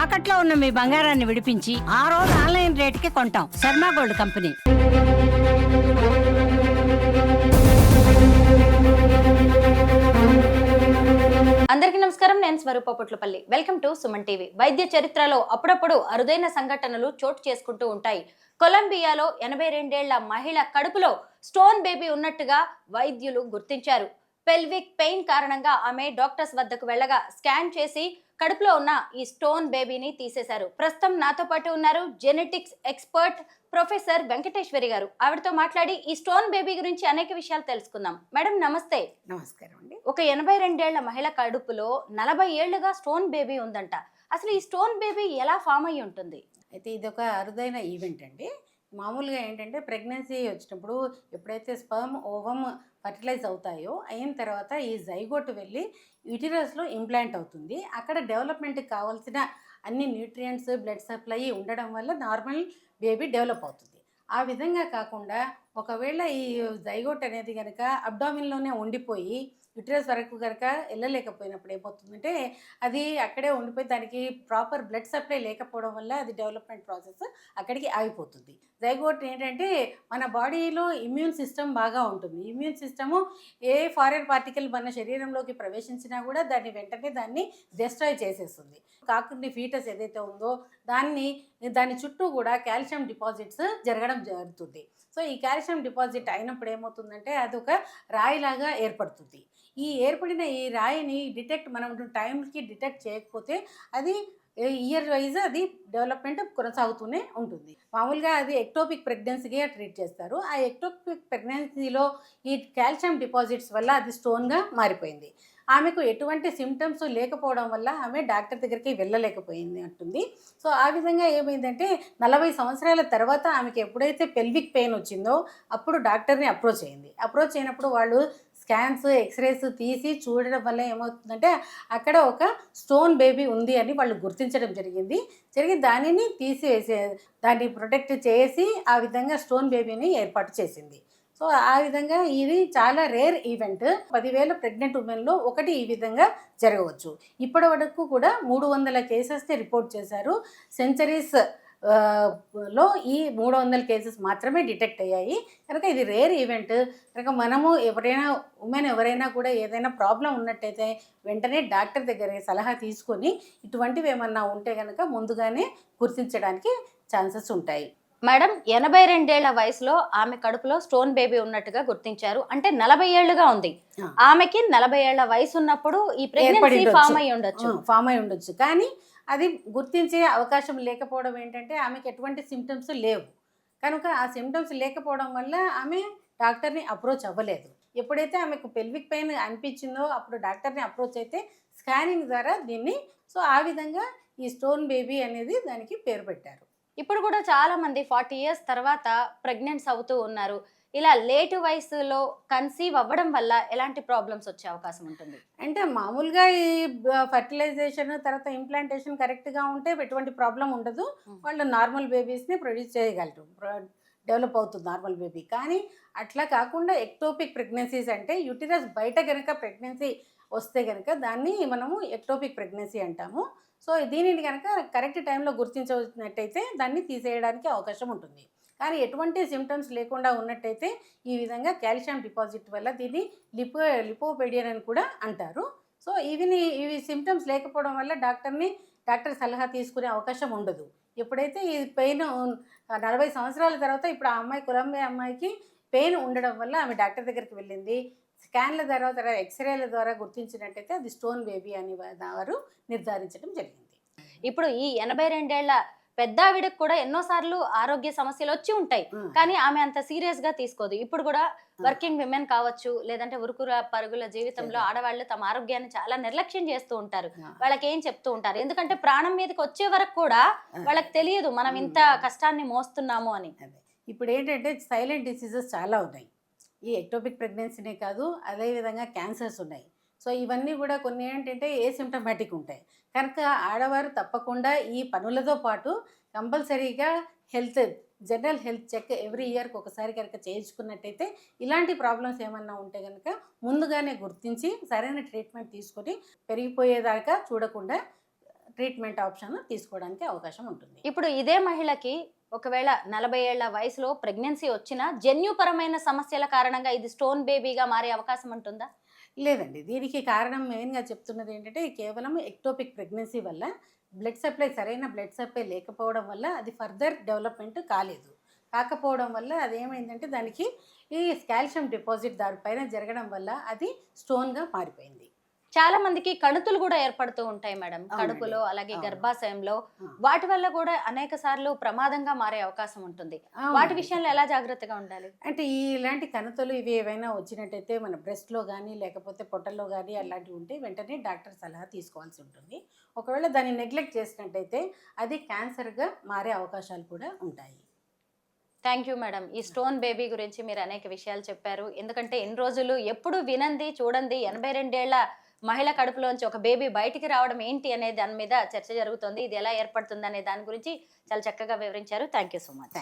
తాకట్లో ఉన్న మీ బంగారాన్ని విడిపించి ఆ రోజు ఆన్లైన్ రేటుకి కొంటాం. Sharma gold company. అందరికీ నమస్కారం. నేను Swaroopa Potlapalli. Welcome to Suman TV. వైద్య చరిత్రలో అప్పుడప్పుడు అరుదైన సంఘటనలు చోటు చేసుకుంటూ ఉంటాయి. కొలంబియాలో 82 ఏళ్ల మహిళ కడుపులో స్టోన్ బేబీ ఉన్నట్టుగా వైద్యులు గుర్తించారు. పెల్విక్ పెయిన్ కారణంగా ఆమె డాక్టర్స్ వద్దకు వెళ్ళగా స్కాన్ చేసి కడుపులో ఉన్న ఈ స్టోన్ బేబీని తీసేశారు. ప్రస్తుతం నాతో పాటు ఉన్నారు జెనెటిక్స్ ఎక్స్పర్ట్ ప్రొఫెసర్ వెంకటేశ్వరి గారు. ఆవిడతో మాట్లాడి ఈ స్టోన్ బేబీ గురించి అనేక విషయాలు తెలుసుకుందాం. మేడం నమస్తే. నమస్కారం అండి. ఒక 82 ఏళ్ల మహిళ కడుపులో 40 ఏళ్లుగా స్టోన్ బేబీ ఉందంట. అసలు ఈ స్టోన్ బేబీ ఎలా ఫామ్ అయ్యి ఉంటుంది? అయితే ఇది ఒక అరుదైన ఈవెంట్ అండి. మామూలుగా ఏంటంటే ప్రెగ్నెన్సీ వచ్చినప్పుడు ఎప్పుడైతే స్పర్మ్ ఓవమ్ ఫర్టిలైజ్ అవుతాయో అయిన తర్వాత ఈ జైగోట్ వెళ్ళి యూటిరస్లో ఇంప్లాంట్ అవుతుంది. అక్కడ డెవలప్మెంట్కి కావాల్సిన అన్ని న్యూట్రియంట్స్ బ్లడ్ సప్లై ఉండడం వల్ల నార్మల్ బేబీ డెవలప్ అవుతుంది. ఆ విధంగా కాకుండా ఒకవేళ ఈ జైగోట్ అనేది కనుక అబ్డామిన్లోనే ఉండిపోయి యూటిరస్ వరకు కనుక వెళ్ళలేకపోయినప్పుడు ఏమవుతుందంటే అది అక్కడే ఉండిపోయి దానికి ప్రాపర్ బ్లడ్ సప్లై లేకపోవడం వల్ల అది డెవలప్మెంట్ ప్రాసెస్ అక్కడికి ఆగిపోతుంది. జైగోట్ ఏంటంటే మన బాడీలో ఇమ్యూన్ సిస్టమ్ బాగా ఉంటుంది. ఇమ్యూన్ సిస్టము ఏ ఫారెన్ పార్టికల్ మన శరీరంలోకి ప్రవేశించినా కూడా దాన్ని డిస్ట్రాయ్ చేసేస్తుంది. కాకుండా ఫీటస్ ఏదైతే ఉందో దాని చుట్టూ కూడా కాల్షియం డిపాజిట్స్ జరగడం జరుగుతుంది. సో ఈ కాల్షియం డిపాజిట్ అయినప్పుడు ఏమవుతుందంటే అది ఒక రాయిలాగా ఏర్పడుతుంది. ఈ ఏర్పడిన ఈ రాయిని మనం టైంకి డిటెక్ట్ చేయకపోతే అది ఇయర్ వైజ్ అది డెవలప్మెంట్ కొనసాగుతూనే ఉంటుంది. మామూలుగా అది ఎక్టోపిక్ ప్రెగ్నెన్సీగా ట్రీట్ చేస్తారు. ఆ ఎక్టోపిక్ ప్రెగ్నెన్సీలో ఈ కాల్షియం డిపాజిట్స్ వల్ల అది స్టోన్గా మారిపోయింది. ఆమెకు ఎటువంటి సిమ్టమ్స్ లేకపోవడం వల్ల ఆమె డాక్టర్ దగ్గరికి వెళ్ళలేకపోయింది అంటుంది. సో ఆ విధంగా ఏమైందంటే 40 సంవత్సరాల తర్వాత ఆమెకి ఎప్పుడైతే పెల్విక్ పెయిన్ వచ్చిందో అప్పుడు డాక్టర్ని అప్రోచ్ అయినప్పుడు వాళ్ళు స్కాన్స్ ఎక్స్రేస్ తీసి చూడడం వల్ల ఏమవుతుందంటే అక్కడ ఒక స్టోన్ బేబీ ఉంది అని వాళ్ళు గుర్తించడం జరిగింది. దానిని దాన్ని ప్రొటెక్ట్ చేసి ఆ విధంగా స్టోన్ బేబీని ఏర్పాటు చేసింది. సో ఆ విధంగా ఇది చాలా రేర్ ఈవెంట్. 10,000 ప్రెగ్నెంట్ ఉమెన్లో ఒకటి ఈ విధంగా జరగవచ్చు. ఇప్పటి వరకు కూడా 300 కేసెస్ని రిపోర్ట్ చేశారు. సెంచరీస్ లో ఈ 300 కేసెస్ మాత్రమే డిటెక్ట్ అయ్యాయి. కనుక ఇది రేర్ ఈవెంట్. కనుక మనము ఎవరైనా కూడా ఏదైనా ప్రాబ్లం ఉన్నట్టయితే వెంటనే డాక్టర్ దగ్గర సలహా తీసుకొని ఇటువంటివి ఏమన్నా ఉంటే కనుక ముందుగానే గుర్తించడానికి ఛాన్సెస్ ఉంటాయి. మేడం 82 ఏళ్ల వయసులో ఆమె కడుపులో స్టోన్ బేబీ ఉన్నట్టుగా గుర్తించారు. అంటే 40 ఏళ్లుగా ఉంది. ఆమెకి 40 ఏళ్ల వయసు ఉన్నప్పుడు ఈ ప్రెగ్నెన్సీ ఫామ్ అయి ఉండొచ్చు. కానీ అది గుర్తించే అవకాశం లేకపోవడం ఏంటంటే ఆమెకి ఎటువంటి సిమ్టమ్స్ లేవు. కనుక ఆ సిమ్టమ్స్ లేకపోవడం వల్ల ఆమె డాక్టర్ని అప్రోచ్ అవ్వలేదు. ఎప్పుడైతే ఆమెకు పెల్విక్ పెయిన్ అనిపించిందో అప్పుడు డాక్టర్ని అప్రోచ్ అయితే స్కానింగ్ ద్వారా సో ఆ విధంగా ఈ స్టోన్ బేబీ అనేది దానికి పేరు పెట్టారు. ఇప్పుడు కూడా చాలా మంది 40 ఇయర్స్ తర్వాత ప్రెగ్నెంట్స్ అవుతూ ఉన్నారు. ఇలా లేట్ వయసులో కన్సీవ్ అవ్వడం వల్ల ఎలాంటి ప్రాబ్లమ్స్ వచ్చే అవకాశం ఉంటుంది? అంటే మామూలుగా ఈ ఫర్టిలైజేషన్ తర్వాత ఇంప్లాంటేషన్ కరెక్ట్గా ఉంటే ఎటువంటి ప్రాబ్లం ఉండదు. వాళ్ళు నార్మల్ బేబీస్ని ప్రొడ్యూస్ చేయగలరు, డెవలప్ అవుతుంది నార్మల్ బేబీ. కానీ అట్లా కాకుండా ఎక్టోపిక్ ప్రెగ్నెన్సీస్ అంటే యూటిరస్ బయట కనుక ప్రెగ్నెన్సీ వస్తే కనుక దాన్ని మనము ఎక్టోపిక్ ప్రెగ్నెన్సీ అంటాము. సో దీనిని కనుక కరెక్ట్ టైంలో గుర్తించినట్టయితే దాన్ని తీసేయడానికి అవకాశం ఉంటుంది. కానీ ఎటువంటి సిమ్టమ్స్ లేకుండా ఉన్నట్టయితే ఈ విధంగా కాల్షియం డిపాజిట్ వల్ల దీన్ని లిపోపెడియన్ అని కూడా అంటారు. సో ఇవి సిమ్టమ్స్ లేకపోవడం వల్ల డాక్టర్ సలహా తీసుకునే అవకాశం ఉండదు. ఎప్పుడైతే ఈ పెయిన్ 40 సంవత్సరాల తర్వాత ఇప్పుడు ఆ కొలంబియా అమ్మాయికి పెయిన్ ఉండడం వల్ల ఆమె డాక్టర్ దగ్గరికి వెళ్ళింది. స్కాన్ల ద్వారా ఎక్స్రేల ద్వారా గుర్తించినట్టయితే అది స్టోన్ బేబీ అని వారు నిర్ధారించడం జరిగింది. ఇప్పుడు ఈ 82 ఏళ్ల పెద్ద ఆవిడకు కూడా ఎన్నోసార్లు ఆరోగ్య సమస్యలు వచ్చి ఉంటాయి. కానీ ఆమె అంత సీరియస్ గా తీసుకోదు. ఇప్పుడు కూడా వర్కింగ్ విమెన్ కావచ్చు, లేదంటే ఉరుకుల పరుగుల జీవితంలో ఆడవాళ్ళు తమ ఆరోగ్యాన్ని చాలా నిర్లక్ష్యం చేస్తూ ఉంటారు. వాళ్ళకి ఏం చెప్తూ ఉంటారు? ఎందుకంటే ప్రాణం మీదకి వచ్చే వరకు కూడా వాళ్ళకి తెలియదు మనం ఇంత కష్టాన్ని మోస్తున్నాము అని. ఇప్పుడు ఏంటంటే సైలెంట్ డిసీజెస్ చాలా ఉన్నాయి. ఈ ఎక్టోపిక్ ప్రెగ్నెన్సీనే కాదు, అదేవిధంగా క్యాన్సర్స్ ఉన్నాయి. సో ఇవన్నీ కూడా కొన్ని ఏంటంటే ఏసిమ్టమాటిక్ ఉంటాయి. కనుక ఆడవారు తప్పకుండా ఈ పనులతో పాటు కంపల్సరీగా జనరల్ హెల్త్ చెక్ ఎవ్రీ ఇయర్కి ఒకసారి కనుక చేయించుకున్నట్టయితే ఇలాంటి ప్రాబ్లమ్స్ ఏమన్నా ఉంటే కనుక ముందుగానే గుర్తించి సరైన ట్రీట్మెంట్ తీసుకొని పెరిగిపోయేదాకా చూడకుండా ట్రీట్మెంట్ ఆప్షన్ తీసుకోవడానికి అవకాశం ఉంటుంది. ఇప్పుడు ఇదే మహిళకి ఒకవేళ 40 ఏళ్ల వయసులో ప్రెగ్నెన్సీ వచ్చినా జన్యుపరమైన సమస్యల కారణంగా ఇది స్టోన్ బేబీగా మారే అవకాశం ఉంటుందా? లేదండి, దీనికి కారణం మెయిన్గా చెప్తున్నది ఏంటంటే కేవలం ఎక్టోపిక్ ప్రెగ్నెన్సీ వల్ల సరైన బ్లడ్ సప్లై లేకపోవడం వల్ల అది ఫర్దర్ డెవలప్మెంట్ కాకపోవడం వల్ల అదేమైందంటే దానికి ఈ కాల్షియం డిపాజిట్ దానిపైన జరగడం వల్ల అది స్టోన్గా మారిపోయింది. చాలా మందికి కణుతులు కూడా ఏర్పడుతూ ఉంటాయి మేడం, కడుపులో అలాగే గర్భాశయంలో. వాటి వల్ల కూడా అనేక సార్లు ప్రమాదంగా మారే అవకాశం ఉంటుంది. వాటి విషయంలో ఎలా జాగ్రత్తగా ఉండాలి? అంటే ఇలాంటి కణుతులు ఇవి ఏవైనా వచ్చినట్టయితే మన బ్రెస్ట్లో కానీ లేకపోతే పొట్టల్లో కానీ అలాంటివి ఉంటే వెంటనే డాక్టర్ సలహా తీసుకోవాల్సి ఉంటుంది. ఒకవేళ దాన్ని నెగ్లెక్ట్ చేసినట్టయితే అది క్యాన్సర్గా మారే అవకాశాలు కూడా ఉంటాయి. Thank you madam. ఈ స్టోన్ బేబీ గురించి మీరు అనేక విషయాలు చెప్పారు. ఎందుకంటే ఎన్ని రోజులు ఎప్పుడు వినంది చూడండి 82 ఏళ్ల మహిళ కడుపులోంచి ఒక బేబీ బయటికి రావడం ఏంటి అనే దాని మీద చర్చ జరుగుతుంది. ఇది ఎలా ఏర్పడుతుంది అనే దాని గురించి చాలా చక్కగా వివరించారు. Thank you so much.